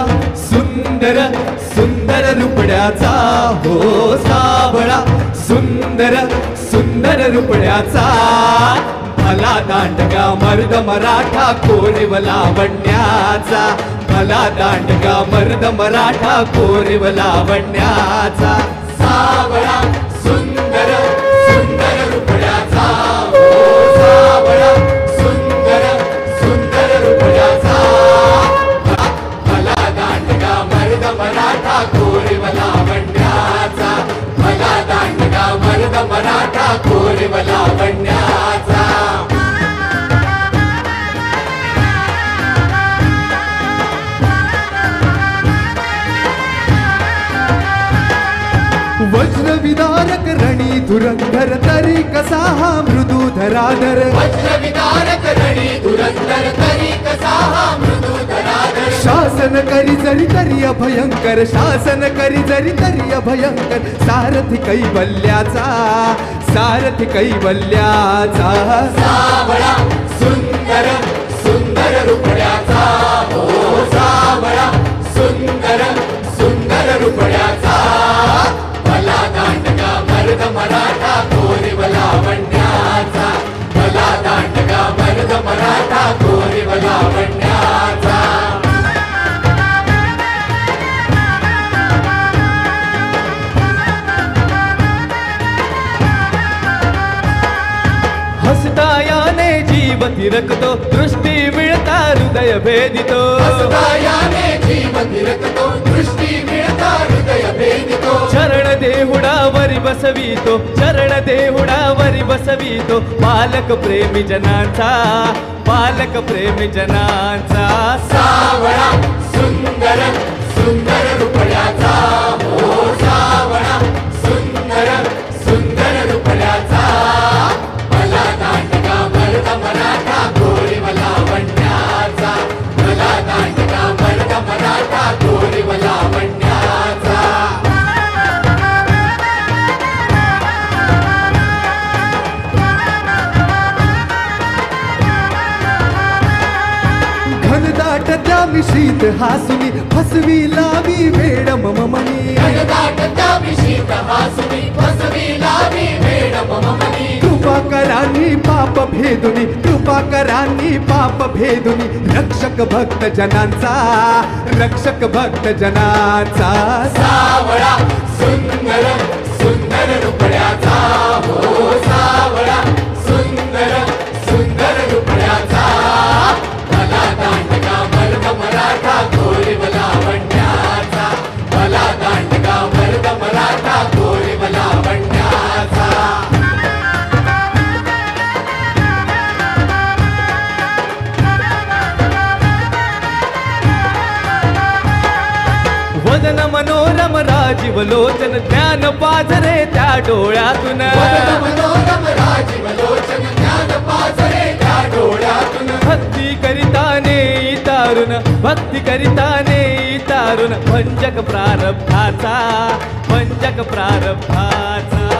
सावळा सुंदर सुंदर रुपड्याचा हो सावळा सुंदर सुंदर रुपड्याचा भला दांडगा मर्द मराठा कोरीव लावण्याचा भला दांडगा मर्द मराठा कोरीव लावण्याचा सावळा सुंदर सुंदर रुपड्याचा हो सावळा सुंदर सुंदर रुपड्याचा भला दांडगा मर्द मराठा कोरीव लावण्याचा भला दांडगा मर्द मराठा कोरीव लावण्याचा वज्र विदारक रणी धुरंधर तरी कसा हा मृदू धराधर वज्र विदारक रणी धुरंधर तरी कसा हा मृदू धराधर शासन करी जरी तरी अभयंकर शासन करी जरी तरी अभयंकर सारथी कैवल्याचा सारथी कैवल्याचा सावळा सुंदर सुंदर रुपड्याचा हो सावळा सुंदर सुंदर रुपड्याचा भला दांडगा मर्द मराठा कोरीव लावण्याचा भला दांडगा मर्द मराठा कोरीव लावण्याचा हसतायाने जीव तिरकतो दृष्टी मिळता हृदय भेदितो हसतायाने जीव तिरकतो दृष्टी मिळता हृदय भेदितो चरण देहुडावरी बसवितो चरण देहुडावरी बसवितो पालक प्रेमी जनाचा पालक प्रेमी जनाचा सावळा सुंदर सुंदर रुपड्याचा हो सावळा सुंदर सुंदर रुपड्याचा भला दांडगा मर्द मराठा कोरीव लावण्याचा भला दांडगा मर्द मराठा कोरीव लावण्याचा घनदाट त्या मिशीत हासुनी फसवी लावी वेड मम मनी घनदाट त्या मिशीत हासुनी फसवी लावी वेड मम मनी कृपाकरांनी पाप भेदुनी कृपाकरांनी पाप भेदुनी रक्षक भक्त जनांचा रक्षक भक्त जनांचा सावळा सुंदर सुंदर रुपड्याचा हो सावळा सुंदर सुंदर रुपड्याचा भला दांडगा मर्द मराठा कोरीव लावण्याचा भला दांडगा मर्द मराठा कोरीव लावण्याचा वदन मनोरम राजीव लोचन ज्ञान पाझरे त्या डोळ्यातून मनोरम राजीव लोचन ज्ञान पाझरे त्या डोळ्यातून भक्ती करिताने तारुण भक्ती करिताने तारुण भंजक प्रारब्धाचा भंजक प्रारब्धाचा